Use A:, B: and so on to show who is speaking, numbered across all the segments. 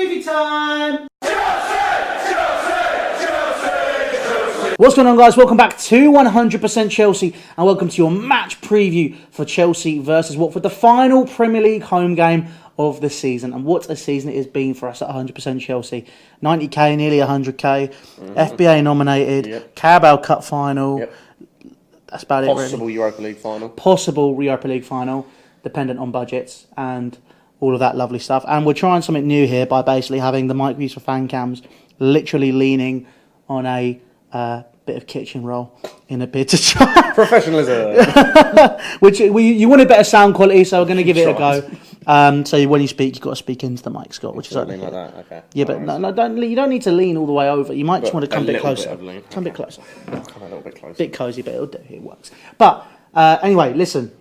A: preview time! What's going on, guys? Welcome back to 100% Chelsea and welcome to your match preview for Chelsea versus Watford, the final Premier League home game of the season. And what a season it has been for us at 100% Chelsea. 90k, nearly 100k, FBA nominated, Carabao Cup final. That's about it, really.
B: Possible Europa League final.
A: Possible Europa League final, dependent on budgets and all of that lovely stuff. And we're trying something new here by basically having the mic views for fan cams literally leaning on a bit of kitchen roll in a bit to try.
B: Professionalism.
A: Which you wanted better sound quality, so we're going to give it a go. So when you speak, you've got to speak into the mic, Scott, which is
B: something like that. Okay.
A: Yeah, but you don't need to lean all the way over. You might just want to come a bit closer. Come a bit closer.
B: Come a little bit closer.
A: Bit cosy, but it'll do. It works. But anyway, listen.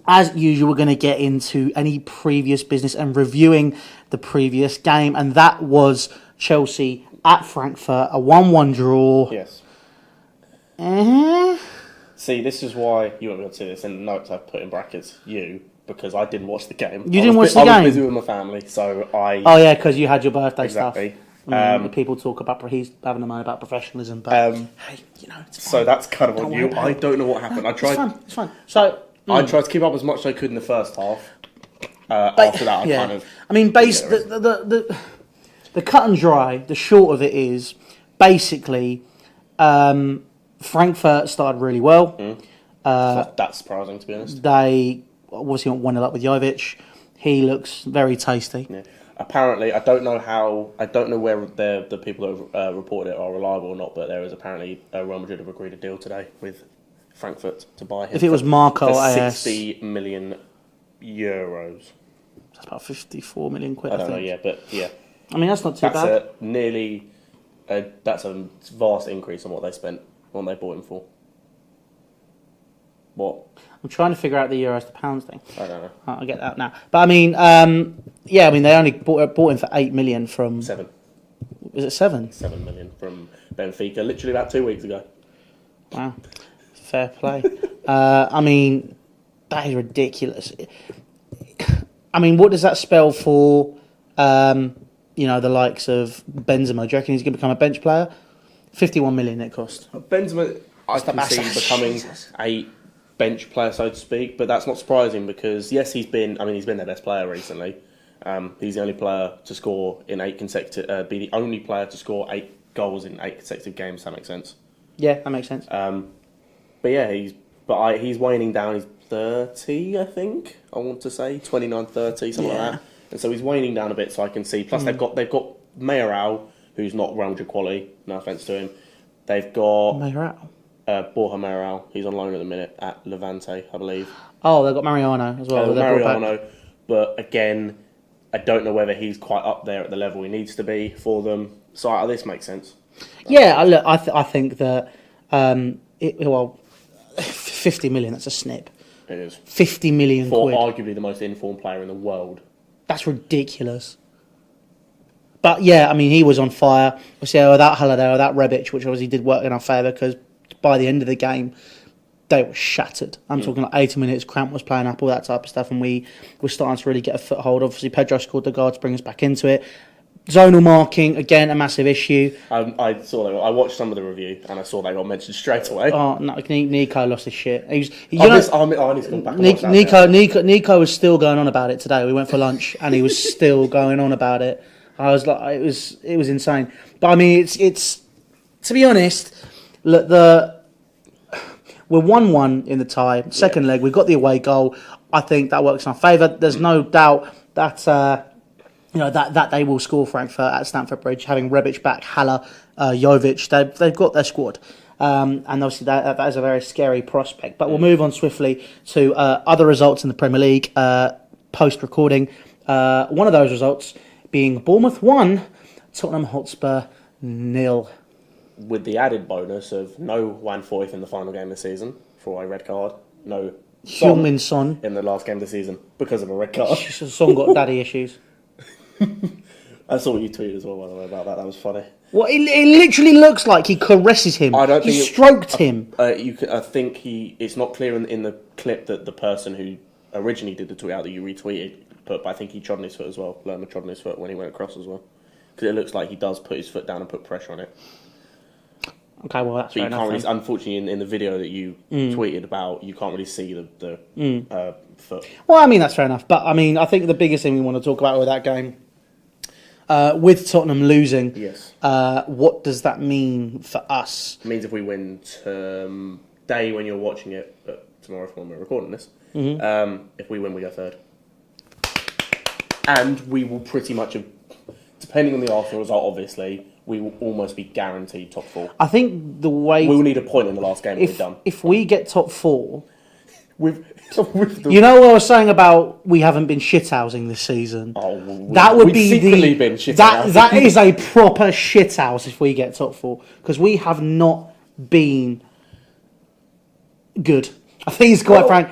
A: As usual, we're going to get into any previous business and reviewing the previous game, and that was Chelsea at Frankfurt, a 1-1 draw.
B: Yes. See, this is why you won't be able to see this in the notes I've put in brackets, because I didn't watch the game.
A: You didn't watch the game?
B: I was busy with my family, so I...
A: Oh, yeah, because you had your birthday stuff.
B: Exactly.
A: People talk about... He's having a moment about professionalism, but... hey, it's fine.
B: So that's kind of on you. I don't know what happened.
A: It's fine. So...
B: I tried to keep up as much as I could in the first half. After that, I kind of...
A: I mean, the cut and dry, the short of it is, basically, Frankfurt started really well.
B: That's surprising, to be honest.
A: They obviously went 1-0 up with Jovic. He looks very tasty.
B: Yeah. Apparently, I don't know where the people that reported it are reliable or not, but there is apparently Real Madrid have agreed a deal today with Frankfurt to buy him.
A: If it was Marco AS,
B: 60 million euros.
A: That's about 54 million quid.
B: I don't know, yeah, but yeah.
A: I mean, that's not too bad.
B: That's a vast increase on what they spent when they bought him for. What?
A: I'm trying to figure out the euros to pounds thing.
B: I don't know.
A: I'll get that now. But I mean, they only bought him for 8 million from
B: 7.
A: Was it 7?
B: 7 million from Benfica, literally about 2 weeks ago.
A: Wow. Fair play. I mean, that is ridiculous. I mean, what does that spell for, the likes of Benzema? Do you reckon he's going to become a bench player? 51 million it cost.
B: Benzema, I can see becoming a bench player, so to speak, but that's not surprising because, yes, he's been their best player recently. He's the only player to score in 8 consecutive, be the only player to score 8 goals in 8 consecutive games, if that makes sense.
A: Yeah, that makes sense.
B: But yeah, he's waning down. He's 30, I think. I want to say 29, 30, something like that. And so he's waning down a bit. So I can see. Plus they've got Mayoral, who's not Real Madrid quality. No offense to him. They've got
A: Mayoral.
B: Borja Mayoral. He's on loan at the minute at Levante, I believe.
A: Oh, they've got Mariano as well.
B: Mariano, but again, I don't know whether he's quite up there at the level he needs to be for them. So this makes sense.
A: Yeah, look, I think that 50 million, that's a snip.
B: It is.
A: 50 million
B: for
A: quid.
B: Arguably the most informed player in the world.
A: That's ridiculous. But yeah, I mean, he was on fire. Obviously, without Hudson-Odoi, without Rebic, which obviously did work in our favour because by the end of the game, they were shattered. I'm talking like 80 minutes, Cramp was playing up, all that type of stuff, and we were starting to really get a foothold. Obviously, Pedro scored the goal to bring us back into it. Zonal marking, again, a massive issue.
B: I saw that. I watched some of the review and I saw they got mentioned straight away.
A: Oh, no, Nico lost his shit.
B: I need to go back and watch that.
A: Nico was still going on about it today. We went for lunch and he was still going on about it. I was like, it was insane. But I mean, it's to be honest, look, we're 1-1 in the tie. Second leg, we've got the away goal. I think that works in our favour. There's no doubt that that they will score Frankfurt at Stamford Bridge, having Rebic back, Haller, Jovic. They've got their squad. And obviously that is a very scary prospect. But we'll move on swiftly to other results in the Premier League post-recording. One of those results being Bournemouth 1, Tottenham Hotspur 0.
B: With the added bonus of no Juan Foyth in the final game of the season for a red card. No
A: Heung-min Son
B: in the last game of the season because of a red card.
A: Son got daddy issues.
B: I saw what you tweeted as well, by the way, about that. That was funny.
A: Well, it literally looks like he caresses him.
B: I don't think
A: he stroked him.
B: I think it's not clear in the clip that the person who originally did the tweet out that you retweeted put, but I think he trod on his foot as well. Lerma trod on his foot when he went across as well. Because it looks like he does put his foot down and put pressure on it.
A: Okay, well, that's fair enough.
B: Really, unfortunately, in the video that you tweeted about, you can't really see the foot.
A: Well, I mean, that's fair enough. But, I mean, I think the biggest thing we want to talk about with that game, with Tottenham losing,
B: yes.
A: What does that mean for us?
B: It means if we win day when you're watching it, tomorrow when we're recording this, if we win, we go third. And we will pretty much have, depending on the Arsenal result, obviously, we will almost be guaranteed top 4.
A: I think the way...
B: We will need a point in the last game when we're done.
A: If we get top 4...
B: with
A: you know what I was saying about we haven't been shithousing this season? That would be
B: secretly been shithousing.
A: That is a proper shithouse if we get top 4. Because we have not been good. I think it's quite frank.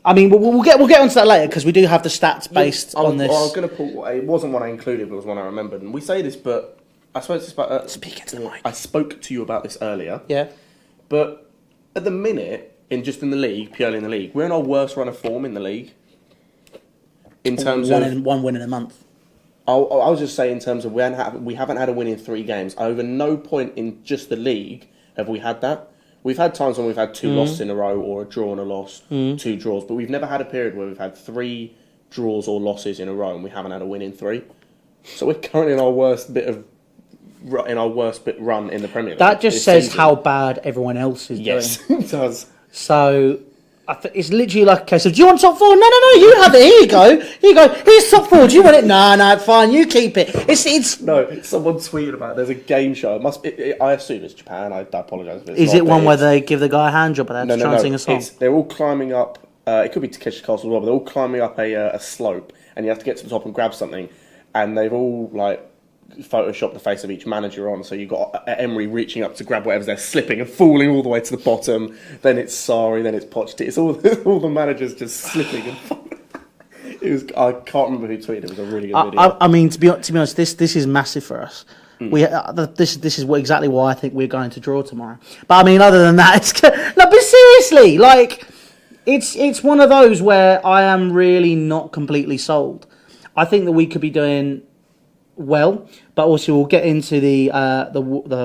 A: I mean, we'll get onto that later because we do have the stats based on this.
B: I was going to pull... It wasn't one I included, but it was one I remembered. And we say this, but... I spoke to the mic. I spoke to you about this earlier.
A: Yeah.
B: But at the minute, purely in the league, we're in our worst run of form in the league. In terms of
A: one win in a month.
B: I was just saying in terms of we haven't had a win in 3 games. Over no point in just the league have we had that. We've had times when we've had 2 losses in a row or a draw and a loss, 2 draws, but we've never had a period where we've had 3 draws or losses in a row and we haven't had a win in 3. So we're currently in our worst run in the Premier League.
A: That just says how bad everyone else is doing.
B: Yes, it does.
A: So it's literally like a case of, do you want top 4? No, you have it. Here you go. Here's top 4. Do you want it? No, fine. You keep it. It's
B: no. Someone tweeted about it. There's a game show. It must. I assume it's Japan. I apologise.
A: Is it one where they give the guy a hand job, but they have to try and sing a song?
B: They're all climbing up. It could be Takeshi's Castle as well. But they're all climbing up a slope, and you have to get to the top and grab something. And they've all photoshopped the face of each manager on, so you've got Emery reaching up to grab whatever's there, slipping and falling all the way to the bottom. Then it's Sarri, then it's Pochettino. It's all the managers just slipping and falling. I can't remember who tweeted it. It was a really good video.
A: I mean, to be honest, this is massive for us. This is exactly why I think we're going to draw tomorrow. But I mean, other than that, but seriously, it's one of those where I am really not completely sold. I think that we could be doing well, but also we'll get into the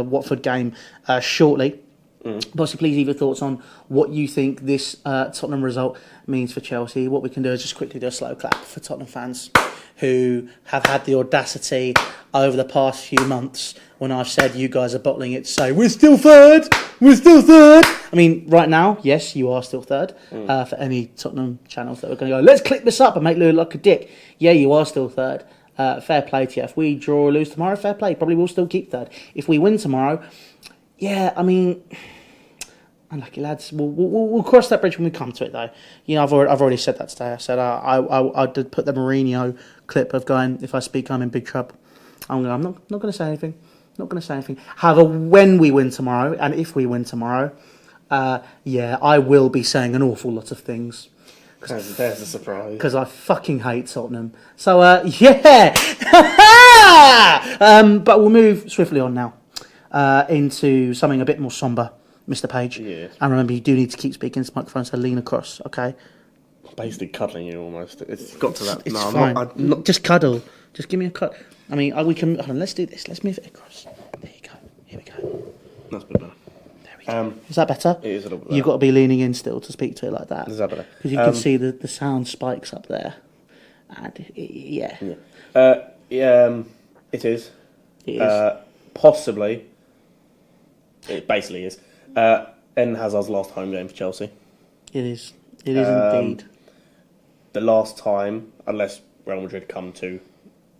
A: Watford game shortly. But also, please leave your thoughts on what you think this Tottenham result means for Chelsea. What we can do is just quickly do a slow clap for Tottenham fans who have had the audacity over the past few months when I've said you guys are bottling it to say we're still third. I mean, right now, yes, you are still third. For any Tottenham channels that are going to go, let's click this up and make Lou look like a dick. Yeah, you are still third. Fair play to you. If we draw or lose tomorrow, fair play. Probably will still keep third. If we win tomorrow, yeah, I mean, unlucky lads. We'll cross that bridge when we come to it, though. You know, I've already said that today. I said I did put the Mourinho clip of going, if I speak, I'm in big trouble. I'm not going to say anything. Not going to say anything. However, when we win tomorrow, and if we win tomorrow, yeah, I will be saying an awful lot of things.
B: There's a surprise.
A: Because I fucking hate Tottenham. So, yeah. But we'll move swiftly on now into something a bit more sombre, Mr. Page.
B: Yeah.
A: And remember, you do need to keep speaking into the microphone, so lean across, okay?
B: Basically cuddling you almost. It's got to that.
A: It's
B: no,
A: fine.
B: I'm not.
A: Just cuddle. Just give me a cut. I mean, we can... Hold on, let's do this. Let's move it across. There you go. Here we go.
B: That's a bit better.
A: Is that better?
B: It is a little bit better.
A: You've got to be leaning in still to speak to it like that.
B: Is that better?
A: Because you can see the sound spikes up there. And yeah.
B: It is.
A: It is.
B: Possibly. It basically is. Eden Hazard's last home game for Chelsea.
A: It is. It is indeed.
B: The last time, unless Real Madrid come to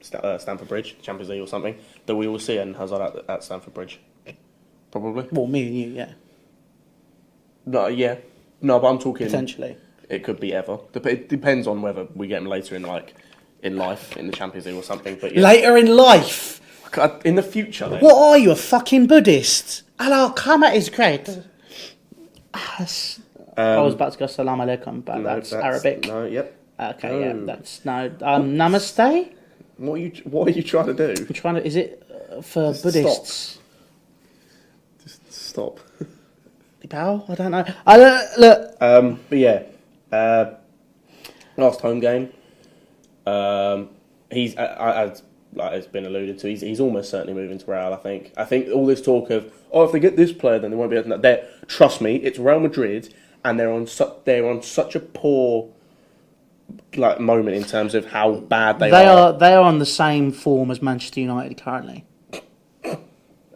B: Stamford Bridge, Champions League or something, that we will see Eden Hazard at Stamford Bridge. Probably.
A: Well, me and you, yeah.
B: No, yeah. No, but I'm talking...
A: Potentially.
B: It could be ever. It depends on whether we get him later in life, in the Champions League or something. But yeah.
A: Later in life?
B: In the future, then.
A: What are you, a fucking Buddhist? Allah, Kama is great. I was about to go Salam Alaikum, but that's Arabic.
B: No, yep.
A: Okay,
B: no.
A: yeah, that's... No, Namaste?
B: What are you trying to do?
A: I'm trying to... Is it for
B: Just
A: Buddhists?
B: Stop.
A: Bow? I don't know. Look.
B: But yeah, last home game. He's as like it's been alluded to. He's almost certainly moving to Real. I think. I think all this talk of if they get this player, then they won't be able to. Trust me, it's Real Madrid, and they're on such a poor moment in terms of how bad they are.
A: They are on the same form as Manchester United currently.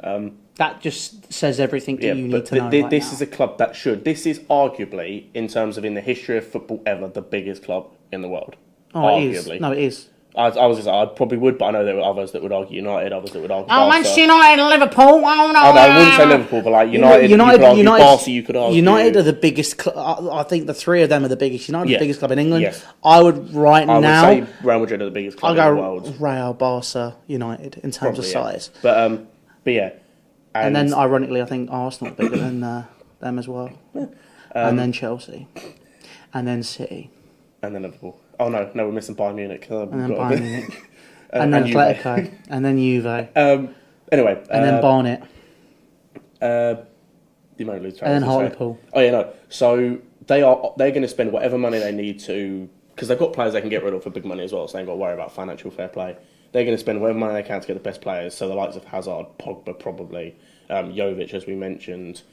A: That just says everything that you need to know.
B: This is a club that should. This is arguably, in terms of in the history of football ever, the biggest club in the world.
A: Oh,
B: arguably.
A: It is. No, it is.
B: I probably would, but I know there were others that would argue United, others that would argue Barca.
A: Manchester United, Liverpool. Oh, no,
B: I wouldn't say Liverpool, but United, you could argue Barca, you could argue.
A: United are the biggest. I think the three of them are the biggest. United are the biggest club in England.
B: Yes.
A: I would now
B: say Real Madrid are the biggest club in the world.
A: I'll go Real, Barca, United in terms of size.
B: But yeah.
A: And then, ironically, I think Arsenal are bigger than them as well. Yeah. And then Chelsea. And then City.
B: And then Liverpool. Oh, no, we're missing Bayern Munich.
A: And then Bayern Munich. And then Atletico. And then Juve.
B: Anyway.
A: And then Barnet.
B: And
A: then Hartlepool.
B: Oh, yeah, no. So they're going to spend whatever money they need to, because they've got players they can get rid of for big money as well, so they ain't got to worry about financial fair play. They're going to spend whatever money they can to get the best players, so the likes of Hazard, Pogba probably, Jovic, as we mentioned.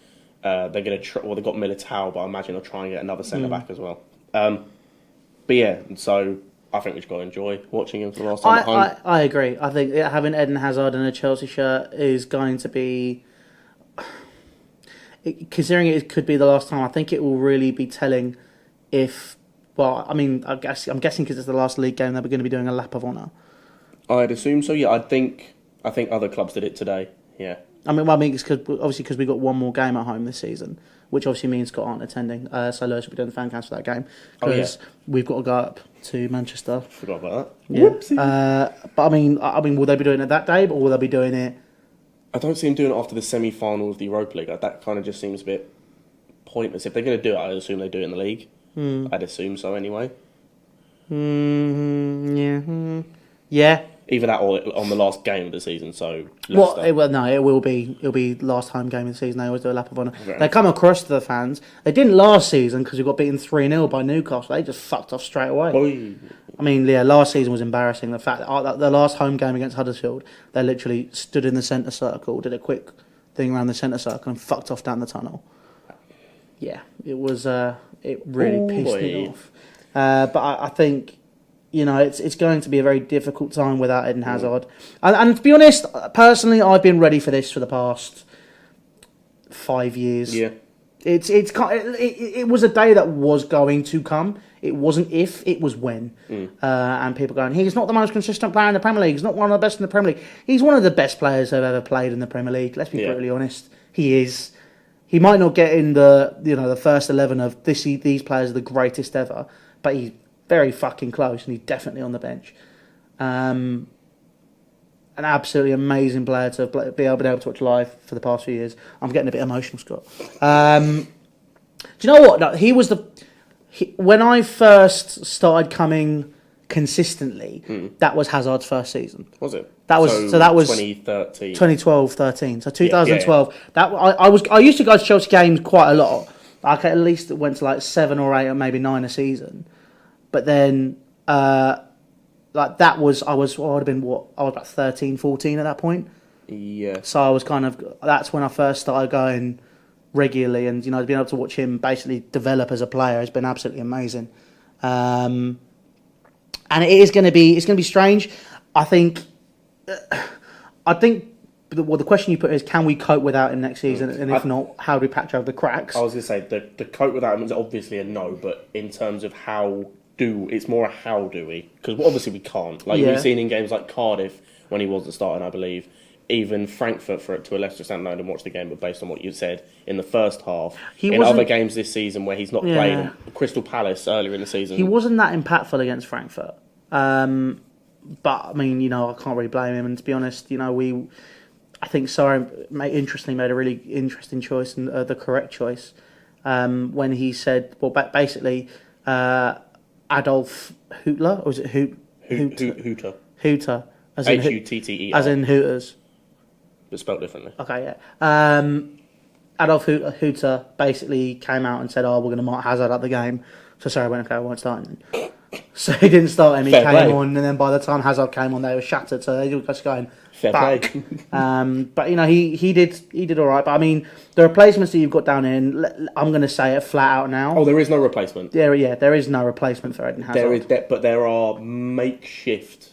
B: They're going to they've got Militao, but I imagine they'll try and get another centre-back as well. But yeah, so I think we've got to enjoy watching him for the last time at home.
A: I agree. I think having Eden Hazard in a Chelsea shirt is going to be, considering it could be the last time, I think it will really be telling if, I'm guessing because it's the last league game, they're going to be doing a lap of honour.
B: I'd assume so, yeah. I think other clubs did it today, yeah.
A: It's because we got one more game at home this season, which obviously means Scott aren't attending. So Lewis will be doing the fan cast for that game because we've got to go up to Manchester.
B: Forgot about that.
A: Yeah. Whoopsie. But will they be doing it that day, or will they be doing it?
B: I don't see them doing it after the semi-final of the Europa League. That kind of just seems a bit pointless. If they're going to do it, I'd assume they do it in the league. I'd assume so anyway.
A: Yeah.
B: Either that or on the last game of the season. So
A: it will be. It'll be last home game of the season. They always do a lap of honour. They come across to the fans. They didn't last season because we got beaten 3-0 by Newcastle. They just fucked off straight away.
B: Oy.
A: Last season was embarrassing. The fact that the last home game against Huddersfield, they literally stood in the centre circle, did a quick thing around the centre circle, and fucked off down the tunnel. Yeah, it was. It really pissed me off. But I think. It's going to be a very difficult time without Eden Hazard. And to be honest, personally, I've been ready for this for the past 5 years.
B: Yeah.
A: It was a day that was going to come. It wasn't if, it was when. And people going, he's not the most consistent player in the Premier League. He's not one of the best in the Premier League. He's one of the best players who've ever played in the Premier League. Let's be brutally honest. He is. He might not get in the first 11 of these players are the greatest ever, but he's very fucking close, and he's definitely on the bench. An absolutely amazing player to be able to watch live for the past few years. I'm getting a bit emotional, Scott. Do you know what? No, when I first started coming consistently, that was Hazard's first season.
B: Was it?
A: That was
B: 2013.
A: 2012-13. So 2012. Yeah. I used to go to Chelsea games quite a lot. Like at least it went to like 7 or 8 or maybe 9 a season. But then, I would have been I was about 13, 14 at that point.
B: Yeah.
A: So I was that's when I first started going regularly, and being able to watch him basically develop as a player has been absolutely amazing. And it's going to be strange. I think the question you put is, can we cope without him next season? And if not, how do we patch over the cracks?
B: I was going to say the cope without him is obviously a no, but in terms of it's more a how do we? Because obviously we can't. We've seen in games like Cardiff when he wasn't starting, I believe. Even Frankfurt, to a lesser extent, I didn't watch the game, but based on what you said in the first half, in other games this season where he's not played, Crystal Palace earlier in the season,
A: he wasn't that impactful against Frankfurt. But I can't really blame him. And to be honest, I think Sarri made a really interesting choice and the correct choice when he said, basically. Adolf Hitler, or was it
B: Hooter?
A: Hooter, as in
B: Hutter,
A: as in Hooters,
B: but spelled differently.
A: Okay, yeah. Adolf Hooter basically came out and said, "Oh, we're going to mark Hazard out the game." So Sarri went, "Okay, I won't start him." So he didn't start him. He
B: Fair
A: came
B: play.
A: on, and then by the time Hazard came on, they were shattered. So they were just going
B: Fair
A: back.
B: play.
A: But he did all right. But I mean, the replacements that you've got down here, I'm going to say it flat out now.
B: Oh, there is no replacement.
A: There is no replacement for Eden Hazard.
B: But there are makeshift.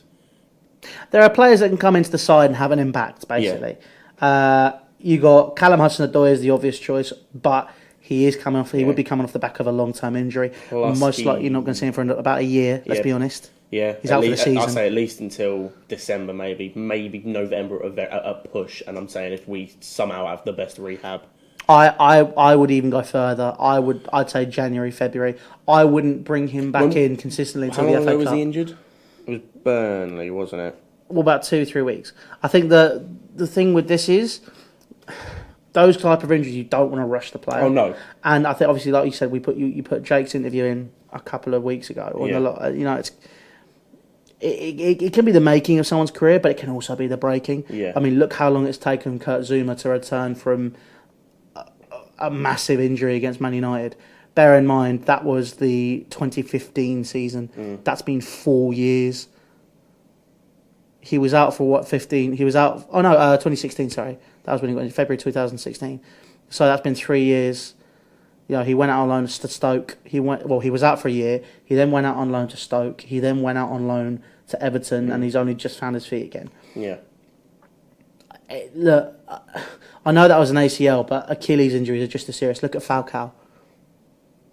A: There are players that can come into the side and have an impact. Basically, you got Callum Hudson-Odoi is the obvious choice, but he is coming off. He would be coming off the back of a long-term injury.
B: Plus
A: Most likely, you're not going to see him for about a year. Let's be honest.
B: Yeah,
A: he's out for the season.
B: I'd say at least until December, maybe November a push. And I'm saying if we somehow have the best rehab,
A: I would even go further. I'd say January, February. I wouldn't bring him back in consistently until the FA Cup.
B: How long ago was he injured? It was Burnley, wasn't it?
A: Well, about 2-3 weeks. I think the thing with this is those type of injuries you don't want to rush the player.
B: Oh no!
A: And I think obviously, like you said, you put Jake's interview in a couple of weeks ago. Or it can be the making of someone's career, but it can also be the breaking.
B: Yeah.
A: I mean, look how long it's taken Kurt Zouma to return from a massive injury against Man United. Bear in mind, that was the 2015 season. That's been 4 years. He was out for 15? He was out... 2016, sorry. That was when he went in February 2016. So that's been 3 years. He went out on loan to Stoke. He was out for a year. He then went out on loan to Stoke. He then went out on loan to Everton, and he's only just found his feet again.
B: Yeah.
A: Look, I know that was an ACL, but Achilles injuries are just as serious. Look at Falcao.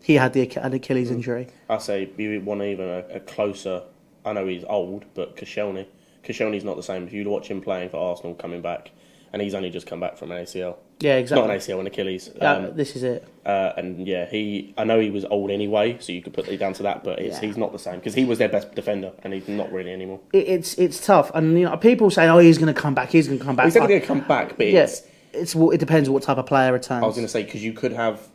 A: He had an Achilles injury.
B: I say you want even a closer... I know he's old, but Koscielny's not the same. If you watch him playing for Arsenal coming back, and he's only just come back from an ACL.
A: Yeah, exactly.
B: Not an ACL, an Achilles.
A: This is it.
B: I know he was old anyway, so you could put it down to that, but he's not the same because he was their best defender, and he's not really anymore.
A: It's tough, and people say, "Oh, he's going to come back. He's going to come back."
B: He's definitely going to come back, but
A: it depends what type of player returns.
B: I was going to say because you could have.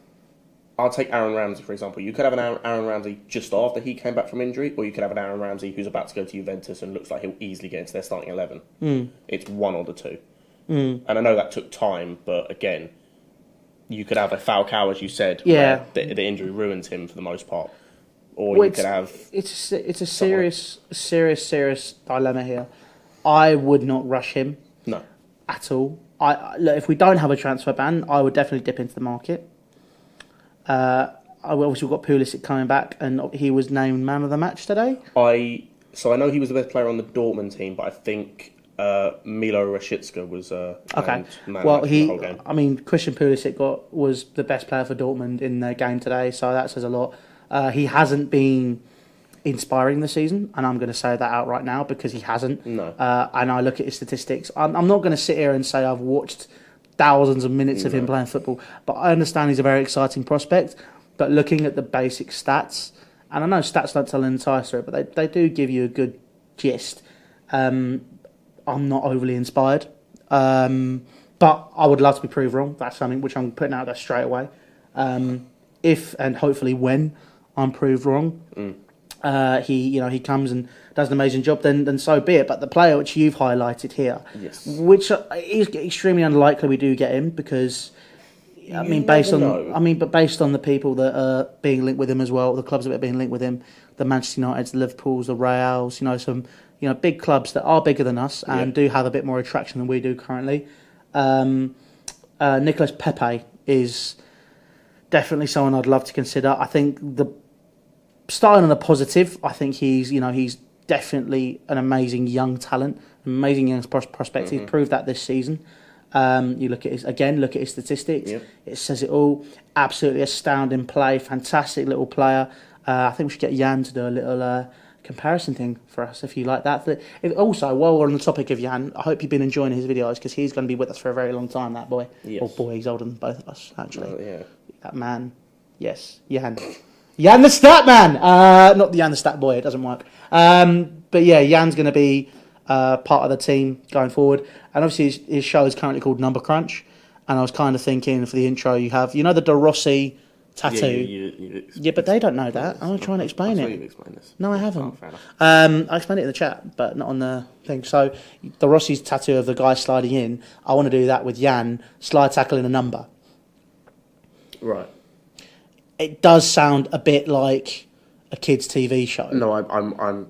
B: I'll take Aaron Ramsey, for example. You could have an Aaron Ramsey just after he came back from injury, or you could have an Aaron Ramsey who's about to go to Juventus and looks like he'll easily get into their starting 11. It's one or the two. And I know that took time, but again, you could have a Falcao, as you said, where the injury ruins him for the most part. Or you could have...
A: It's a serious dilemma here. I would not rush him.
B: No.
A: At all. Look, if we don't have a transfer ban, I would definitely dip into the market. Obviously, we've got Pulisic coming back, and he was named man of the match today. I
B: know he was the best player on the Dortmund team, but I think Milo Rashica was named man of the match the whole game.
A: I mean, Christian Pulisic was the best player for Dortmund in their game today, so that says a lot. He hasn't been inspiring this season, and I'm going to say that out right now because he hasn't.
B: No.
A: And I look at his statistics. I'm not going to sit here and say I've watched thousands of minutes of him playing football, but I understand he's a very exciting prospect. But looking at the basic stats, and I know stats don't tell an entire story, but they do give you a good gist. I'm not overly inspired, but I would love to be proved wrong. That's something which I'm putting out there straight away. If and hopefully when I'm proved wrong, he comes and does an amazing job, then so be it. But the player which you've highlighted here, which is extremely unlikely we do get him because, based on the people that are being linked with him as well, the clubs that are being linked with him, the Manchester Uniteds, the Liverpools, the Reals, some big clubs that are bigger than us and do have a bit more attraction than we do currently. Nicolas Pepe is definitely someone I'd love to consider. I think starting on a positive, I think he's definitely an amazing young talent, amazing young prospect. He's proved that this season. You look at his statistics. Yep. It says it all. Absolutely astounding play. Fantastic little player. I think we should get Jan to do a little comparison thing for us if you like that. Also, while we're on the topic of Jan, I hope you've been enjoying his videos because he's going to be with us for a very long time. That boy.
B: Yes.
A: Oh boy, he's older than both of us actually.
B: Oh, yeah.
A: That man. Yes, Jan. Jan the Stat Man. Not the Jan the Stat Boy. It doesn't work. But yeah, Jan's going to be part of the team going forward. And obviously his show is currently called Number Crunch. And I was kind of thinking for the intro you have, the De Rossi tattoo. Yeah, but they don't know that. I'm trying to explain it.
B: You've explained this.
A: No, I haven't.
B: Oh,
A: I explained it in the chat, but not on the thing. So De Rossi's tattoo of the guy sliding in, I want to do that with Jan, slide tackling a number.
B: Right.
A: It does sound a bit like a kids' TV show.
B: No, I'm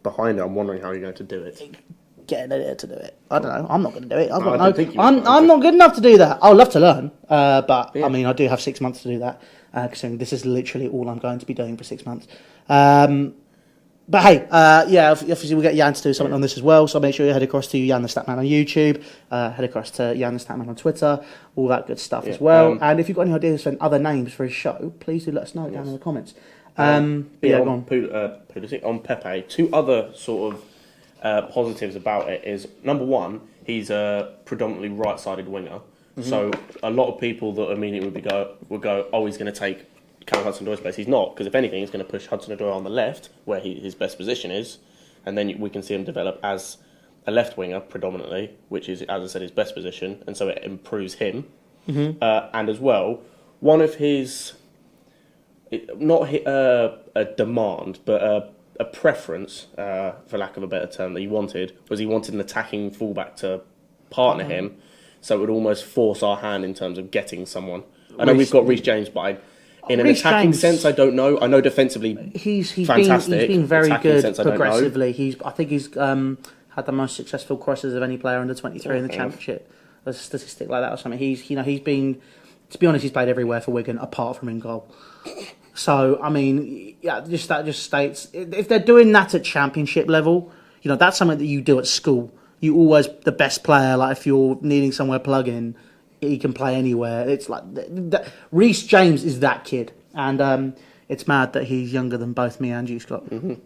B: behind it. I'm wondering how you're going to do it.
A: Get an editor to do it. I don't know. I'm not going to do it.
B: I'm
A: not good enough to do that. I'd love to learn, but I mean, I do have 6 months to do that. Considering this is literally all I'm going to be doing for 6 months. But hey, obviously we'll get Jan to do something on this as well. So make sure you head across to Jan the Statman on YouTube, head across to Jan the Statman on Twitter, all that good stuff as well. And if you've got any ideas for other names for his show, please do let us know down in the comments. Go on.
B: On Pepe, two other sort of positives about it is, number one, he's a predominantly right-sided winger. So a lot of people that immediately would go, oh, he's going to take Hudson-Odoi's place. He's not, because if anything, he's going to push Hudson-Odoi on the left, where his best position is, and then we can see him develop as a left winger predominantly, which is, as I said, his best position, and so it improves him. And as well, one of his, not a demand, but a preference, for lack of a better term, that he wanted an attacking fullback to partner him, so it would almost force our hand in terms of getting someone. I know we've got Reece James, but in an attacking sense, I don't know. I know defensively,
A: he's
B: fantastic.
A: He's been very good
B: sense,
A: progressively. I think he's had the most successful crosses of any player under 23 in the Championship. A statistic like that or something. He's been, to be honest, he's played everywhere for Wigan apart from in goal. So I mean, that just states if they're doing that at Championship level, that's something that you do at school. You always the best player. Like if you're needing somewhere plug in, he can play anywhere. It's like Reece James is that kid, and it's mad that he's younger than both me and you, Scott.
B: It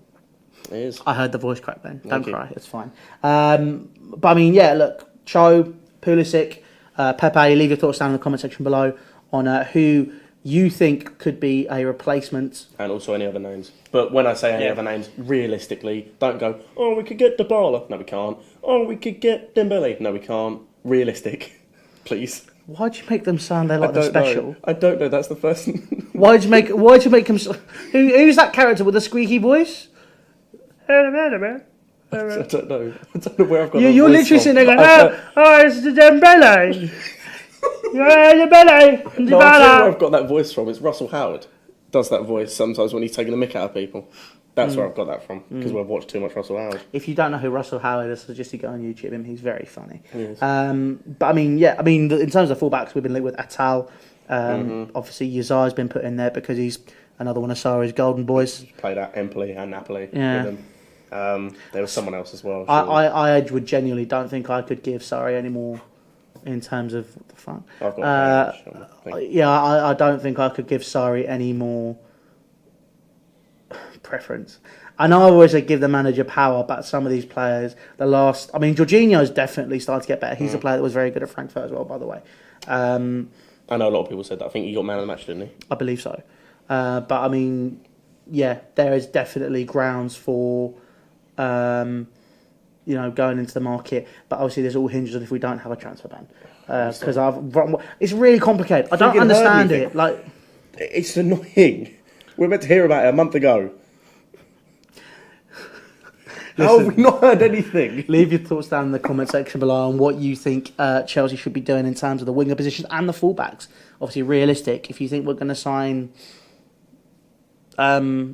B: is.
A: I heard the voice crack then. Don't cry, it's fine. But I mean, look, Cho, Pulisic, Pepe. Leave your thoughts down in the comment section below on who you think could be a replacement,
B: and also any other names. But when I say any other names, realistically, don't go, oh, we could get Dybala. No, we can't. Oh, we could get Dembele. No, we can't. Realistic, please.
A: Why'd you make them sound they're like the special?
B: I don't know. That's the first.
A: Why'd you make them? Who's that character with the squeaky voice?
B: I don't know. I don't know where I've got.
A: You're literally sitting there going, it's the Dembele. Dembele.
B: No, I'll tell you where I've got that voice from. It's Russell Howard. Does that voice sometimes when he's taking the mick out of people. That's where I've got that from, because we've watched too much Russell Howard. If
A: you don't know who Russell Howard is, I suggest you go on YouTube him. He's very funny. But I mean, in terms of fullbacks, we've been linked with Atal. Obviously, Yazar's been put in there because he's another one of Sarri's golden boys.
B: He's played at Empoli and Napoli with them. There was someone else as well.
A: I would genuinely don't think I could give Sarri any more in terms of what the fuck.
B: I've got
A: I don't think I could give Sarri any more preference. I know I always give the manager power, but some of these players, Jorginho's definitely started to get better. He's a player that was very good at Frankfurt as well, by the way.
B: I know a lot of people said that. I think he got man of the match, didn't he?
A: I believe so. But I mean, there is definitely grounds for going into the market. But obviously, there's all hinges on if we don't have a transfer ban. Because it's really complicated. I don't understand it. Like,
B: it's annoying. We were meant to hear about it a month ago. How have we not heard anything?
A: Leave your thoughts down in the comment section below on what you think Chelsea should be doing in terms of the winger positions and the fullbacks. Obviously, realistic. If you think we're going to sign Philip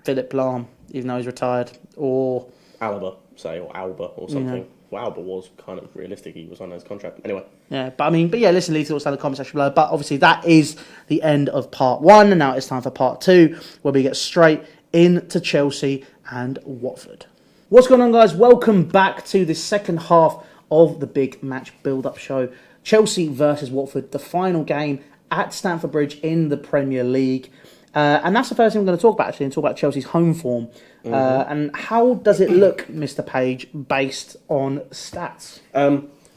A: Lahm, even though he's retired, or
B: Alba, or Alba, or something. Well, Alba was kind of realistic. He was on his contract. Anyway.
A: Listen, leave your thoughts down in the comment section below. But obviously, that is the end of part 1. And now it's time for part 2, where we get straight into Chelsea and Watford. What's going on, guys? Welcome back to the second half of the big match build-up show. Chelsea versus Watford, the final game at Stamford Bridge in the Premier League. And that's the first thing we're going to talk about, actually, and talk about Chelsea's home form. And how does it look, Mr. Page, based on stats?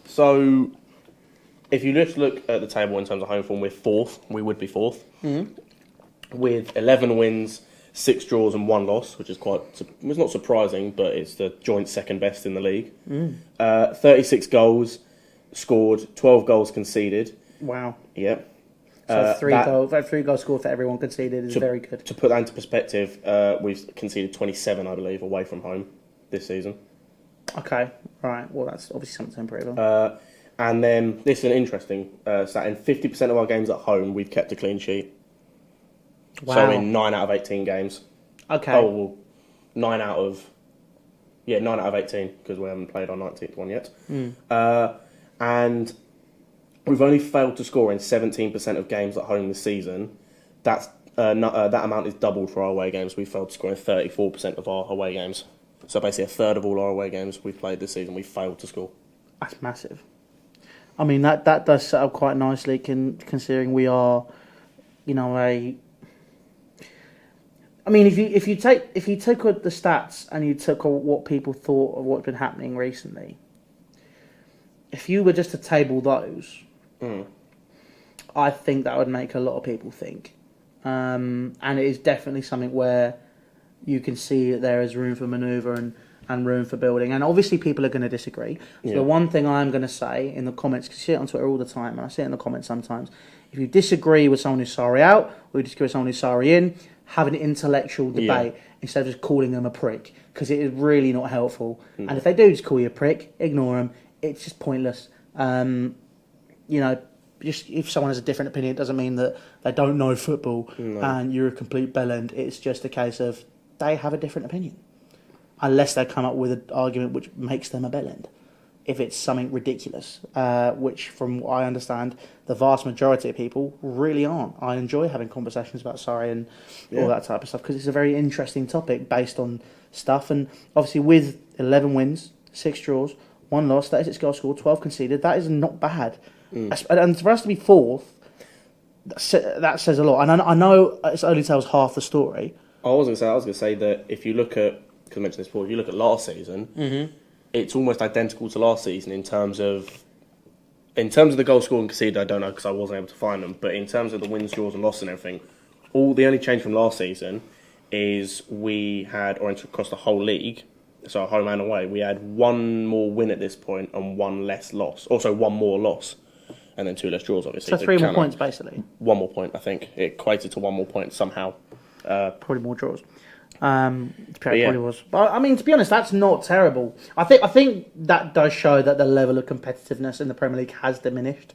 B: So, if you just look at the table in terms of home form, we're fourth. We would be fourth. With 11 wins, 6 draws and 1 loss, which is it's not surprising, but it's the joint second best in the league. 36 goals scored, 12 goals conceded.
A: Wow.
B: Yeah.
A: So 3 goals scored for everyone conceded is very good.
B: To put that into perspective, we've conceded 27, I believe, away from home this season.
A: Okay, right. Well, that's obviously something to improve on.
B: And then, this is an interesting stat. In 50% of our games at home, we've kept a clean sheet. Wow. So in 9 out of 18 games.
A: Okay.
B: Oh, well, 9 out of 18 because we haven't played our 19th one yet. And we've only failed to score in 17% of games at home this season. That amount is doubled for our away games. We failed to score in 34% of our away games. So basically, a third of all our away games we've played this season, we failed to score.
A: That's massive. I mean, that does set up quite nicely, considering we are, I mean, if you took the stats and you took what people thought of what's been happening recently, if you were just to table those, I think that would make a lot of people think, and it is definitely something where you can see that there is room for manoeuvre and room for building. And obviously people are going to disagree. So the one thing I'm going to say in the comments, because I see it on Twitter all the time, and I see it in the comments sometimes, if you disagree with someone who's Sarri out, or you disagree with someone who's Sarri in, have an intellectual debate instead of just calling them a prick, because it is really not helpful. And if they do just call you a prick, ignore them. It's just pointless. Just if someone has a different opinion, it doesn't mean that they don't know football and you're a complete bellend. It's just a case of they have a different opinion. Unless they come up with an argument which makes them a bellend. If it's something ridiculous, which from what I understand, the vast majority of people really aren't. I enjoy having conversations about Sarri and all that type of stuff because it's a very interesting topic based on stuff. And obviously with 11 wins, 6 draws, 1 loss, 36 goals scored, 12 conceded, that is not bad. And for us to be fourth, that says a lot. And I know it only tells half the story.
B: I was going to say that if you look at, because I mentioned this before, if you look at last season, it's almost identical to last season in terms of the goal scored and conceded. I don't know because I wasn't able to find them, but in terms of the wins, draws, and losses and everything, the only change from last season is we had, or across the whole league, so home and away, we had 1 more win at this point and 1 less loss. Also 1 more loss, and then 2 less draws. Obviously,
A: so 3 more points basically.
B: 1 more point, I think it equated to 1 more point somehow.
A: Probably more draws. Probably was. But I mean, to be honest, that's not terrible. I think that does show that the level of competitiveness in the Premier League has diminished.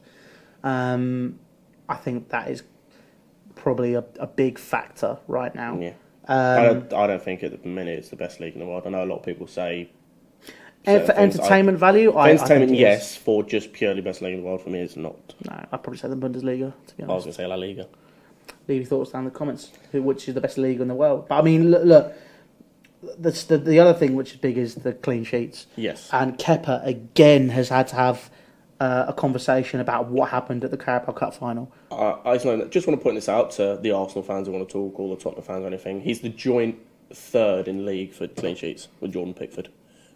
A: I think that is probably a big factor right now.
B: Yeah. I don't think at the minute it's the best league in the world. I know a lot of people say.
A: For entertainment value,
B: I think yes. For just purely best league in the world, for me, it's not.
A: No, I'd probably say the Bundesliga. To be honest,
B: I was going to say La Liga.
A: Leave your thoughts down in the comments. Which is the best league in the world? But I mean, look. The other thing which is big is the clean sheets.
B: Yes.
A: And Kepa again has had to have a conversation about what happened at the Carabao Cup final.
B: I just want to point this out to the Arsenal fans who want to talk, or the Tottenham fans or anything. He's the joint 3rd in league for clean sheets with Jordan Pickford.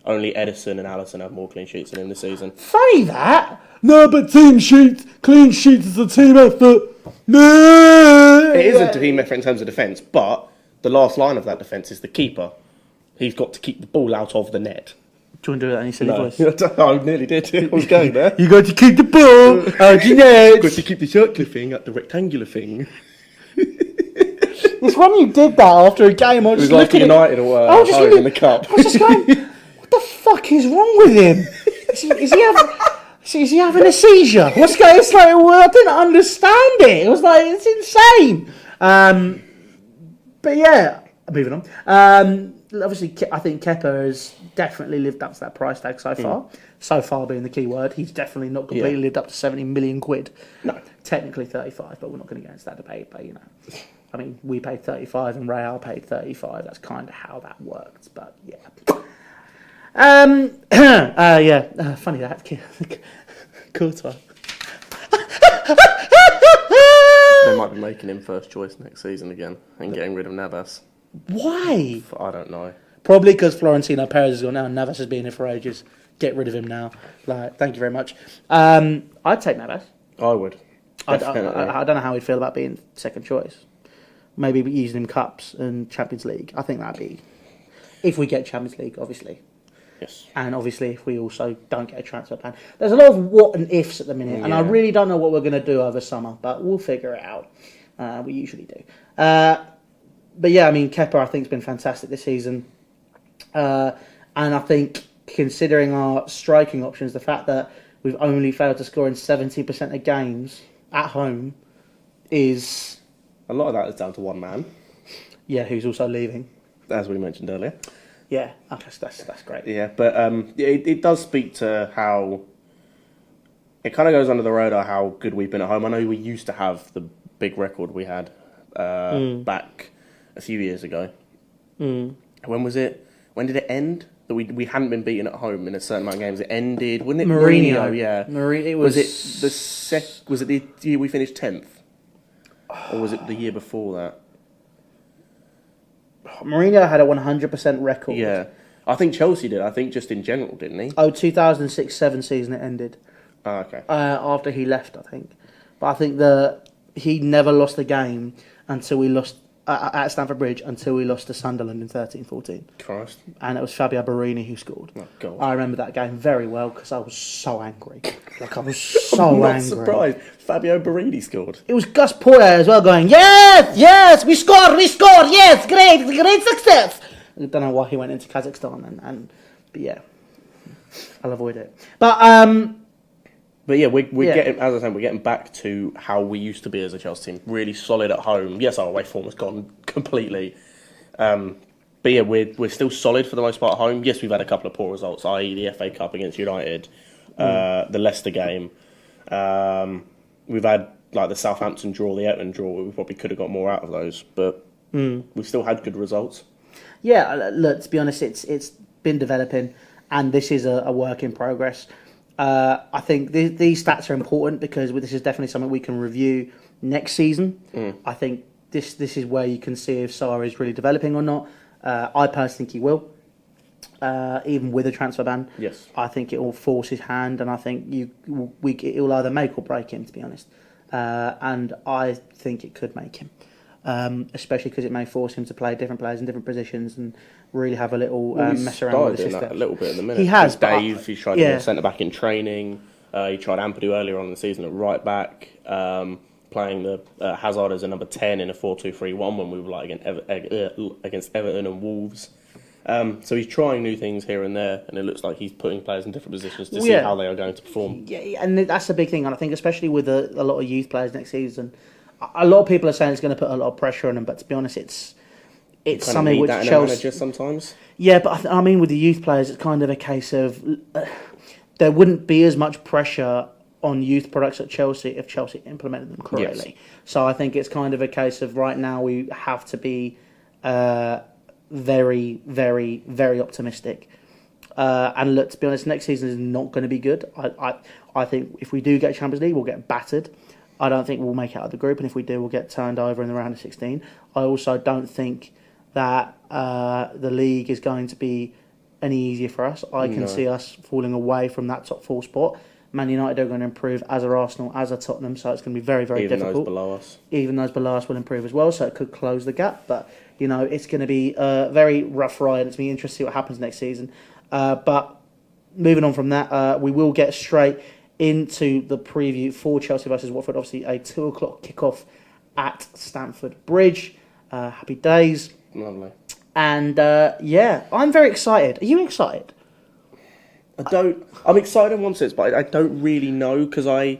B: Only Edison and Alisson have more clean sheets than him this season.
A: Funny that. No, but clean sheets is a team effort. No.
B: It is a team effort in terms of defence, but the last line of that defence is the keeper. He's got to keep the ball out of the net.
A: Do you want to do that in your silly voice?
B: I nearly did. I was going there.
A: You got to keep the ball out of the net.
B: Got to keep the circular thing at the rectangular thing.
A: It's when you did that after a game.
B: It was like United or in the cup.
A: I was just going, what the fuck is wrong with him? Is he having a seizure? What's going on? It's like, well, I didn't understand it. It was like, it's insane. But yeah, moving on. Obviously, I think Kepa has definitely lived up to that price tag so far. So far being the key word. He's definitely not completely lived up to 70 million quid.
B: No.
A: Technically 35, but we're not going to get into that debate. But, I mean, we paid 35 and Real paid 35. That's kind of how that worked. But, yeah. Funny that. Courtois.
B: They might be making him first choice next season again and getting rid of Navas.
A: Why?
B: I don't know.
A: Probably because Florentino Perez is gone now and Navas has been here for ages. Get rid of him now. Thank you very much. I'd take Navas.
B: I would.
A: I don't know how he'd feel about being second choice. Maybe using him cups and Champions League. I think that'd be... If we get Champions League, obviously.
B: Yes.
A: And obviously if we also don't get a transfer ban. There's a lot of what and ifs at the minute. And I really don't know what we're going to do over summer. But we'll figure it out. We usually do. But yeah, I mean, Kepa, I think, has been fantastic this season. And I think, considering our striking options, the fact that we've only failed to score in 70% of games at home is...
B: A lot of that is down to one man.
A: Yeah, who's also leaving.
B: as we mentioned earlier.
A: Yeah, that's great.
B: Yeah, but it does speak to how it kind of goes under the radar how good we've been at home. I know we used to have the big record we had back a few years ago. When was it? When did it end? That we hadn't been beaten at home in a certain amount of games. It ended, wasn't it?
A: Mourinho,
B: yeah. Was it the year we finished 10th, or was it the year before that?
A: Mourinho had a 100% record.
B: Yeah, I think Chelsea did. I think just in general, didn't he?
A: 2006-07 season it ended.
B: Oh, okay.
A: After he left, I think. But I think he never lost a game until we lost at Stamford Bridge until we lost to Sunderland in 13-14.
B: Christ.
A: And it was Fabio Barini who scored.
B: Oh, God.
A: I remember that game very well because I was so angry. I was so
B: I'm not
A: angry.
B: surprised. Fabio Barini scored.
A: It was Gus Poyet as well going, yes, we scored, yes, great success. I don't know why he went into Kazakhstan, but yeah, I'll avoid it. But
B: yeah, we're getting, as I said, we're getting back to how we used to be as a Chelsea team. Really solid at home. Yes, our away form has gone completely. But yeah, we're still solid for the most part at home. Yes, we've had a couple of poor results, i.e. the FA Cup against United, the Leicester game. We've had like the Southampton draw, the Everton draw. We probably could have got more out of those, but we've still had good results.
A: Yeah, look, to be honest, it's been developing, and this is a work in progress. I think these stats are important because this is definitely something we can review next season. I think this is where you can see if Sarr is really developing or not. I personally think he will, even with a transfer ban.
B: Yes,
A: I think it will force his hand, and I think it will either make or break him, to be honest. And I think it could make him, especially because it may force him to play different players in different positions and really have a little mess around with the system.
B: That a little bit in the minute.
A: He has.
B: Dave, he's tried to be centre back in training. He tried Ampadu earlier on in the season at right back, playing the Hazard as a number 10 in a 4-2-3-1 when we were like against Everton and Wolves. So he's trying new things here and there, and it looks like he's putting players in different positions to see how they are going to perform.
A: Yeah, and that's the big thing, and I think especially with a lot of youth players next season, a lot of people are saying it's going to put a lot of pressure on them, but to be honest, it's something which Chelsea
B: sometimes.
A: Yeah, but I mean with the youth players, it's kind of a case of there wouldn't be as much pressure on youth products at Chelsea if Chelsea implemented them correctly. Yes. So I think it's kind of a case of right now we have to be very, very, very optimistic. And look, to be honest, next season is not going to be good. I think if we do get Champions League, we'll get battered. I don't think we'll make it out of the group, and if we do, we'll get turned over in the round of 16. I also don't think that the league is going to be any easier for us. I can see us falling away from that top 4 spot. Man United are going to improve, as are Arsenal, as are Tottenham, so it's going to be very, very difficult.
B: Even those below us.
A: Even those below us will improve as well, so it could close the gap. But, it's going to be a very rough ride. It's going to be interesting to see what happens next season. But moving on from that, we will get straight into the preview for Chelsea versus Watford. Obviously, a 2 o'clock kickoff at Stamford Bridge. Happy days.
B: Lovely.
A: And, I'm very excited. Are you excited?
B: I'm excited in one sense, but I don't really know because the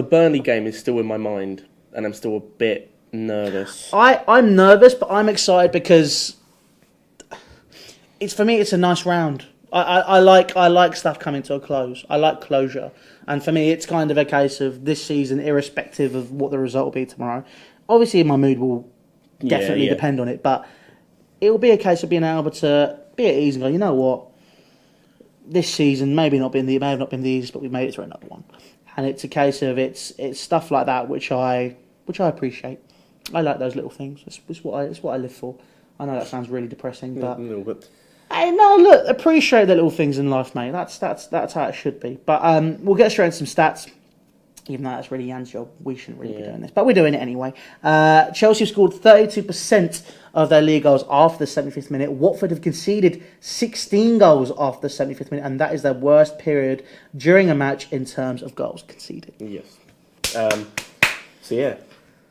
B: Burnley game is still in my mind, and I'm still a bit nervous.
A: I'm nervous, but I'm excited because for me it's a nice round. I like stuff coming to a close. I like closure, and for me it's kind of a case of this season, irrespective of what the result will be tomorrow. Obviously, my mood will definitely depend on it, but it will be a case of being able to be at ease and go, you know what. This season may have not been the easiest, but we made it to another one, and it's a case of it's stuff like that which I appreciate. I like those little things. It's what I live for. I know that sounds really depressing, but
B: a little bit.
A: Appreciate the little things in life, mate. That's how it should be. But we'll get straight into some stats. Even though that's really Jan's job, we shouldn't really be doing this, but we're doing it anyway. Chelsea have scored 32% of their league goals after the 75th minute. Watford have conceded 16 goals after the 75th minute, and that is their worst period during a match in terms of goals conceded.
B: Yes.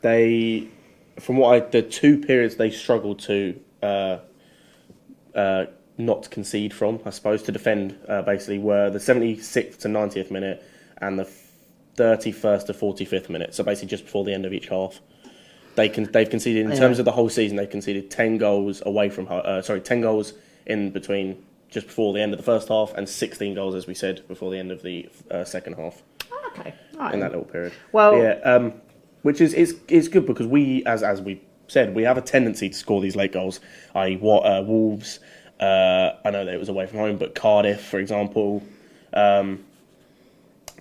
B: The 2 periods they struggled to not concede from, I suppose, to defend, basically, were the 76th to 90th minute and the 31st to 45th minute, so basically just before the end of each half. they've conceded in terms of the whole season. They've conceded 10 goals away from 10 goals in between just before the end of the first half, and 16 goals, as we said, before the end of the second half.
A: Okay, right.
B: In that little period.
A: Well,
B: yeah, which is good because we, as we said, we have a tendency to score these late goals. I.e., Wolves. I know that it was away from home, but Cardiff, for example,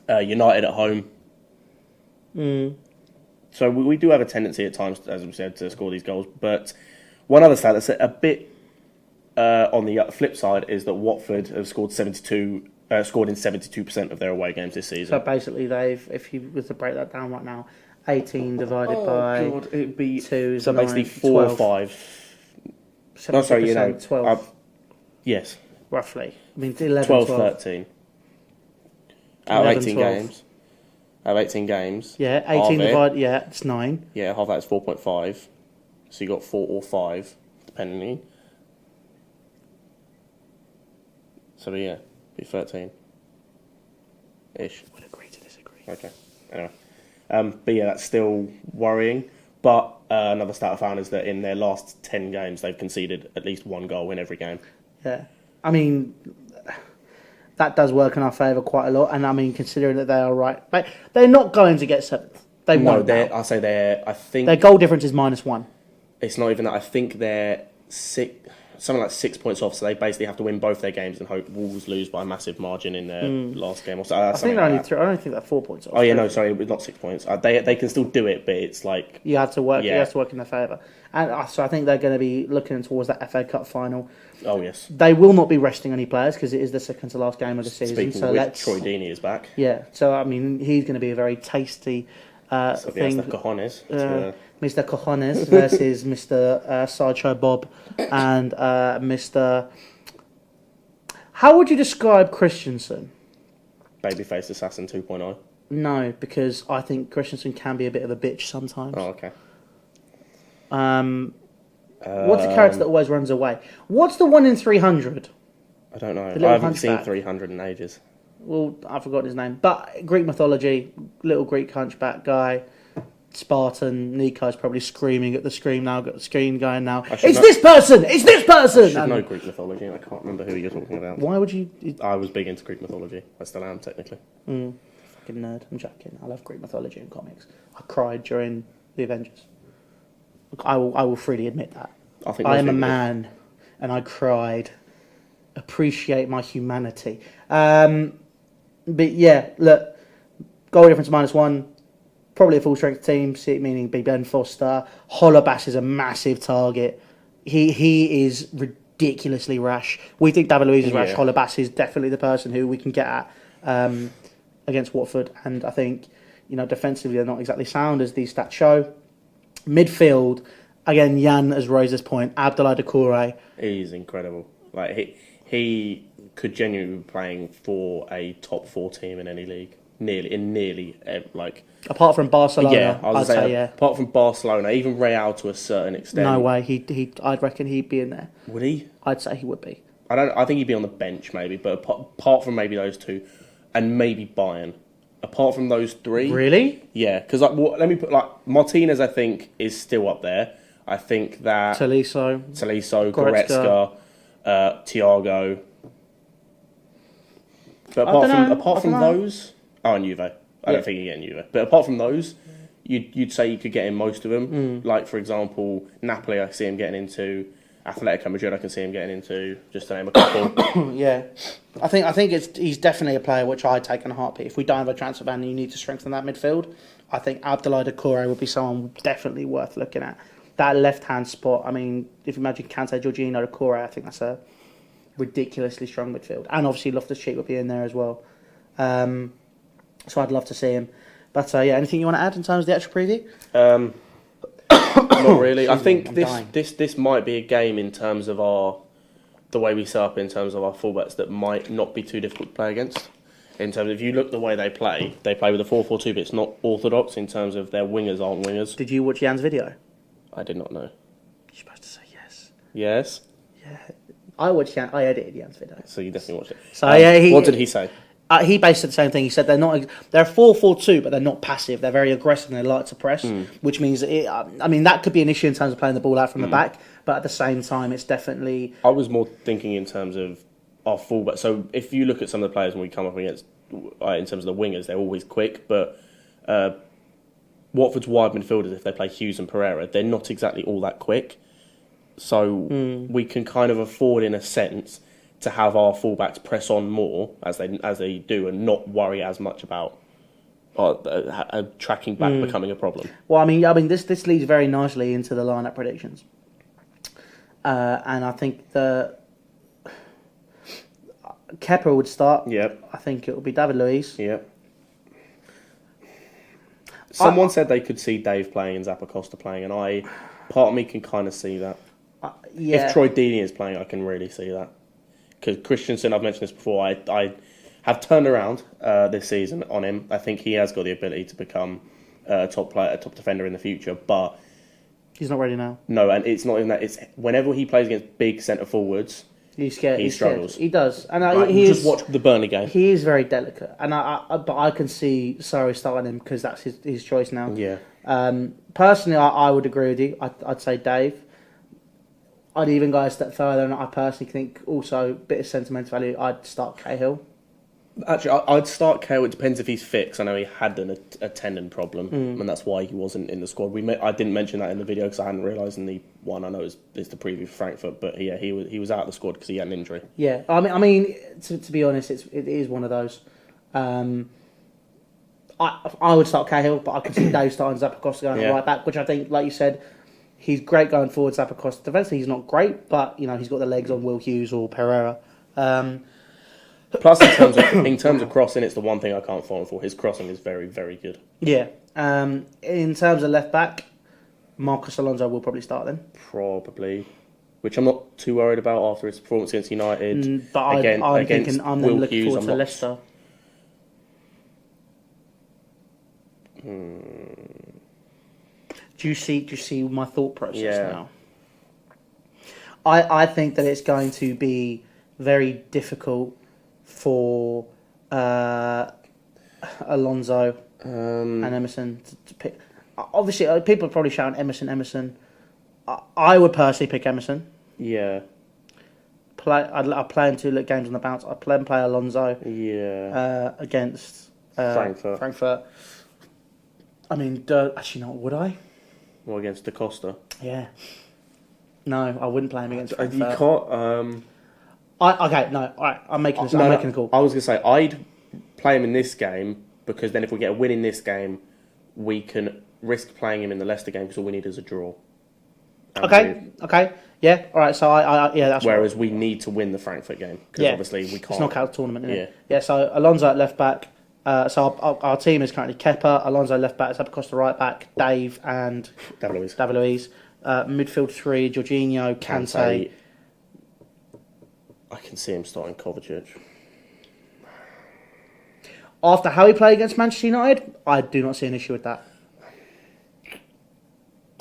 B: United at home. So we do have a tendency at times, as we said, to score these goals. But one other stat that's a bit on the flip side is that Watford have scored in 72% of their away games this season.
A: So basically, if you was to break that down right now, 18 divided by
B: it'd be
A: 2
B: so
A: 9,
B: basically 4 or 5. No, sorry,
A: 12.
B: Yes.
A: Roughly. I mean, 11,
B: 12,
A: 12.
B: 13. Out of 18
A: 12.
B: games. Out of 18 games.
A: Yeah, 18 divided, it's 9.
B: Yeah, half that is 4.5. So you got 4 or 5, depending. So yeah, be 13-ish.
A: Would agree to disagree.
B: Okay. Anyway. But yeah, that's still worrying. But another stat I found is that in their last 10 games, they've conceded at least 1 goal in every game.
A: Yeah. I mean, that does work in our favour quite a lot. And I mean, considering that they are right, but they're not going to get 7th. They won't.
B: I think
A: their goal difference is -1.
B: It's not even that. I think they're something like 6 points off. So they basically have to win both their games and hope Wolves lose by a massive margin in their last game. Or so,
A: I think they're only 3. I don't think they're 4 points off.
B: Oh yeah, no, sorry, not 6 points. They can still do it, but it's like
A: you have to work. Yeah. You have to work in their favour. And so I think they're going to be looking towards that FA Cup final.
B: Oh yes.
A: They will not be resting any players because it is the second to last game of the season.
B: Speaking of which, Troy Deeney is back.
A: Yeah, so I mean, he's going to be a very tasty thing.
B: Mr. Cojones.
A: Mr. Cojones versus Mr. Sideshow Bob and Mr. How would you describe Christensen?
B: Babyface Assassin 2.0.
A: No, because I think Christensen can be a bit of a bitch sometimes.
B: Oh, okay.
A: What's the character that always runs away? What's the one in 300?
B: I don't know. I haven't
A: hunchback.
B: seen 300 in ages.
A: Well, I've forgotten his name. But Greek mythology, little Greek hunchback guy, Spartan. Nico's probably screaming at the screen now. Got the screen going now. This person! It's this person!
B: I should know Greek mythology, and I can't remember who you're talking about.
A: Why would you?
B: I was big into Greek mythology. I still am, technically.
A: Fucking nerd. I'm joking. I love Greek mythology and comics. I cried during the Avengers. I will freely admit that. I am a man, and I cried. Appreciate my humanity. But yeah, look, goal difference -1. Probably a full strength team, meaning Ben Foster. Holobas is a massive target. He is ridiculously rash. We think David Luiz is rash. Holobas is definitely the person who we can get at against Watford. And I think, defensively they're not exactly sound as these stats show. Midfield, again, Jan has raised this point. Abdoulaye Doucouré.
B: He's incredible. Like he could genuinely be playing for a top 4 team in any league. Nearly,
A: apart from Barcelona,
B: yeah,
A: I'd say.
B: Apart from Barcelona, even Real to a certain extent.
A: No way, I'd reckon he'd be in there.
B: Would he?
A: I'd say he would be.
B: I think he'd be on the bench maybe, but apart from maybe those two, and maybe Bayern. Apart from those 3,
A: really?
B: Yeah, because let me put Martinez. I think is still up there. I think that
A: Tolisso,
B: Goretzka, Thiago. But apart from those. Oh, and Juve. I don't think you're getting Juve. But apart from those, you'd say you could get in most of them. Like, for example, Napoli, I see him getting into. Atletico Madrid, I can see him getting into, just to name a couple.
A: Yeah. I think he's definitely a player which I'd take in a heartbeat. If we don't have a transfer ban and you need to strengthen that midfield, I think Abdoulaye Doucouré would be someone definitely worth looking at. That left-hand spot, I mean, if you imagine Kante, Jorginho, Doucouré, I think that's a ridiculously strong midfield. And obviously Loftus-Cheek would be in there as well. So I'd love to see him. But anything you want to add in terms of the actual preview?
B: Not really. I think this might be a game in terms of the way we set up in terms of our fullbacks that might not be too difficult to play against. In terms of, if you look the way they play with a 4-4-2, but it's not orthodox in terms of their wingers aren't wingers.
A: Did you watch Jan's video?
B: I did not know.
A: You're supposed to say yes.
B: Yes?
A: Yeah. I edited Jan's video.
B: So you definitely watched it.
A: So
B: what did he say?
A: He basically said the same thing. He said they're 4-4-2, but they're not passive. They're very aggressive and they like to press, which means that could be an issue in terms of playing the ball out from the back. But at the same time, it's definitely.
B: I was more thinking in terms of our fullback. So if you look at some of the players when we come up against, in terms of the wingers, they're always quick. But Watford's wide midfielders, if they play Hughes and Pereira, they're not exactly all that quick. So we can kind of afford, in a sense, to have our fullbacks press on more as they do, and not worry as much about tracking back becoming a problem.
A: Well, I mean, this leads very nicely into the lineup predictions, and I think the Kepa would start.
B: Yep.
A: I think it would be David Luiz.
B: Yep. Someone said they could see Dave playing and Zappa Costa playing, and part of me can kind of see that.
A: Yeah.
B: If Troy Deeney is playing, I can really see that. Because Christensen, I've mentioned this before, I have turned around this season on him. I think he has got the ability to become a top player, a top defender in the future, but
A: he's not ready now.
B: No, and it's not even that. It's whenever he plays against big centre forwards,
A: he's scared.
B: He struggles.
A: Scared. He does, and
B: just watch the Burnley game.
A: He is very delicate, and but I can see Surrey starting him because that's his choice now.
B: Yeah.
A: Personally, I would agree with you. I'd say Dave. I'd even go a step further, and I personally think also a bit of sentimental value. I'd start Cahill.
B: Actually, I'd start Cahill. It depends if he's fit. 'Cause I know he had a tendon problem, and that's why he wasn't in the squad. I didn't mention that in the video because I hadn't realised in the one I know is the preview for Frankfurt. But yeah, he was out of the squad because he had an injury.
A: Yeah, I mean, to be honest, it is one of those. I would start Cahill, but I could see Dave starting Zappa Costa going right back, which I think, like you said, he's great going forward. Zappa Costa defensively, he's not great, but he's got the legs on Will Hughes or Pereira.
B: Plus, in terms of crossing, it's the one thing I can't fault him for. His crossing is very, very good.
A: Yeah. In terms of left back, Marcos Alonso will probably start then.
B: Probably, which I'm not too worried about after his performance against United.
A: But I'm then looking forward to Leicester. Do you see my thought process now? I think that it's going to be very difficult for Alonso and Emerson to pick. Obviously, people are probably shouting Emerson. I would personally pick Emerson.
B: Yeah.
A: I'd play him 2 games on the bounce. I'd play Alonso.
B: Yeah.
A: Against
B: Frankfurt.
A: I mean, actually, not would I?
B: Or against Da Costa.
A: Yeah. No, I wouldn't play him against Frankfurt.
B: You can't.
A: Okay, no, all right. I'm making a call.
B: I was going to say I'd play him in this game because then if we get a win in this game, we can risk playing him in the Leicester game because all we need is a draw.
A: Okay, yeah, all right. So that's.
B: Whereas we need to win the Frankfurt game because obviously we can't.
A: It's knockout tournament, isn't it? Yeah. So Alonso at left back. So our team is currently Kepa, Alonso left back, Zappa Costa right back, Dave and David Luiz. Midfield 3, Jorginho, Kante.
B: I can see him starting Kovacic.
A: After how he played against Manchester United, I do not see an issue with that.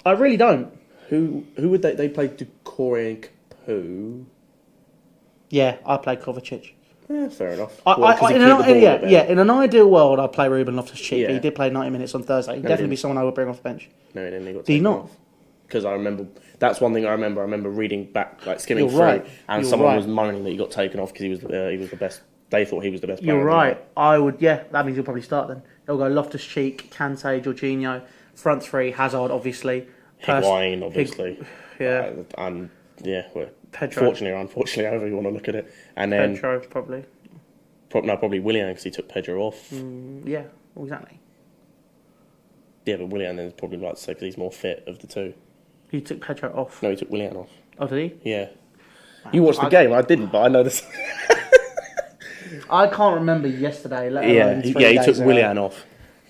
A: I really don't.
B: Who would they play? Decore and Capu?
A: Yeah, I played Kovacic.
B: Yeah, fair enough.
A: In an ideal world, I'd play Ruben Loftus-Cheek.
B: Yeah.
A: He did play 90 minutes on Thursday. He'd definitely be someone I would bring off the bench.
B: No, he didn't. He got
A: did he not?
B: Off. Because I remember, that's one thing I remember. I remember reading back, skimming through,
A: right.
B: and someone was moaning that he got taken off because he was the best. They thought he was the best player.
A: You're right. I would. Yeah, that means he'll probably start then. He'll go Loftus-Cheek, Kante, Jorginho, front 3, Hazard, obviously.
B: Higuain, obviously.
A: Yeah. Pedro.
B: Fortunately or unfortunately, however you want to look at it. And then
A: Pedro, probably.
B: Probably Willian because he took Pedro off.
A: Yeah, exactly.
B: Yeah, but Willian then is probably right to say because he's more fit of the two.
A: He took Pedro off.
B: No, he took Willian off.
A: Oh, did he?
B: Yeah. You watched the game. I didn't, but I know this.
A: I can't remember yesterday. Let alone
B: he took Willian off.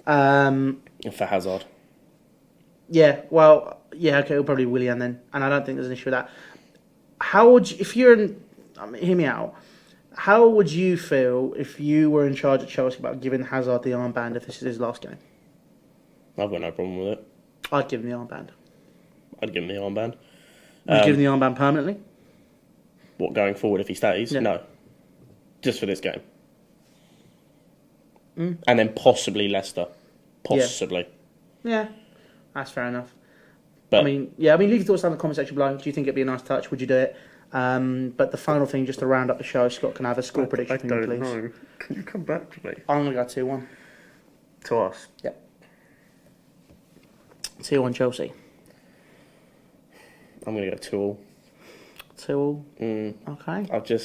A: For
B: Hazard.
A: Yeah, well, yeah, okay, it'll probably Willian then, and I don't think there's an issue with that. How would you, if you're in, hear me out, how would you feel if you were in charge at Chelsea about giving Hazard the armband if this is his last game?
B: I've got no problem with it.
A: I'd give him the armband.
B: I'd give him the armband.
A: Would you give him the armband permanently?
B: What, going forward if he stays?
A: Yeah.
B: No. Just for this game. and then possibly Leicester, possibly.
A: Yeah, that's fair enough.
B: But
A: leave your thoughts down in the comment section below. Do you think it'd be a nice touch? Would you do it? But the final thing, just to round up the show, Scott, can I have a score prediction from you, please?
B: Know. Can you come back to me?
A: I'm going to go 2-1.
B: To us?
A: Yep. 2-1 Chelsea.
B: I'm going to go
A: 2-2. Okay.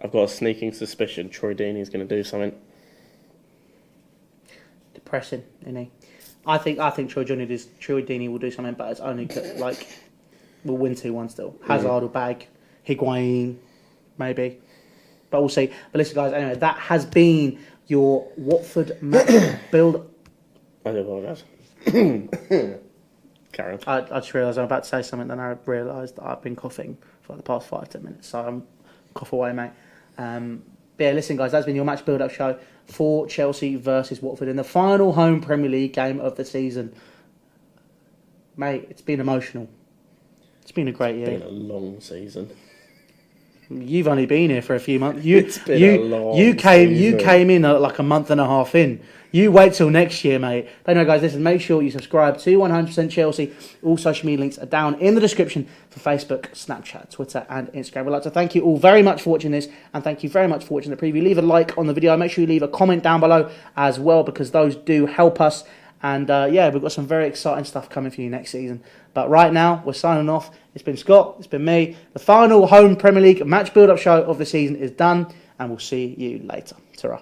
B: I've got a sneaking suspicion Troy Deeney's going to do something.
A: Depressing, isn't he? I think Troy Deeney will do something, but it's only we'll win 2-1 still. Hazard will bag, Higuain, maybe, but we'll see. But listen, guys. Anyway, that has been your Watford match build.
B: I do apologise. Carry on.
A: I just realised I'm about to say something, then I realised that I've been coughing for the past 5-10 minutes, so I'm cough away, mate. But yeah, listen, guys, that's been your match build-up show for Chelsea versus Watford in the final home Premier League game of the season. Mate, it's been emotional. It's been a great year.
B: It's been a long season.
A: You've only been here for a few months.
B: It's been a long season.
A: You came in like a month and a half in. You wait till next year, mate. But no, guys, listen, make sure you subscribe to 100% Chelsea. All social media links are down in the description for Facebook, Snapchat, Twitter, and Instagram. We'd like to thank you all very much for watching this, and thank you very much for watching the preview. Leave a like on the video. Make sure you leave a comment down below as well, because those do help us. And we've got some very exciting stuff coming for you next season. But right now, we're signing off. It's been Scott. It's been me. The final home Premier League match build-up show of the season is done, and we'll see you later. Ta-ra.